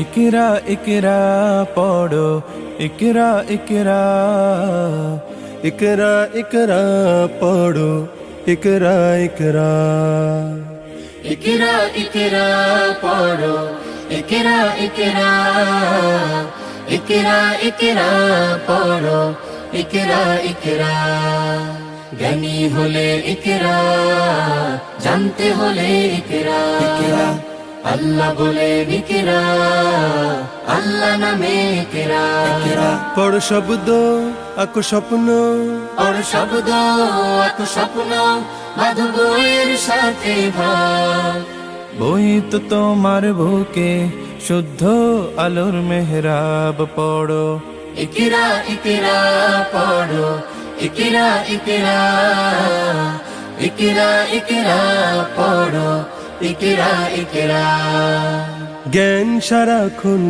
ইকরা ইকরা পড়ো, ইকরা ইকরা, ইকরা ইকরা পড়ো, ইকরা ইকরা। ইকরা ইকরা পড়ো, ইকরা ইকরা, ইকরা ইকরা পড়ো, ইকরা ইকরা। জ্ঞানী হলে ইকরা, জানতে হলে ইকরা। আল্লাহ বলে ইকরা, আল্লাহ নামে ইকরা। পড় শব্দ আঁকো স্বপ্ন, পড় শব্দ আঁকো স্বপ্ন, বাঁধো বইয়ের সাথে ভাগ। বই তো তোমার বুকে শুদ্ধ আলোর মেহরাব পড়ো। ইকরা ইকরা পড়ো, ইকরা ইকরা, ইকরা ইকরা পড়ো, ইকরা ইকরা। জ্ঞান সারাক্ষণ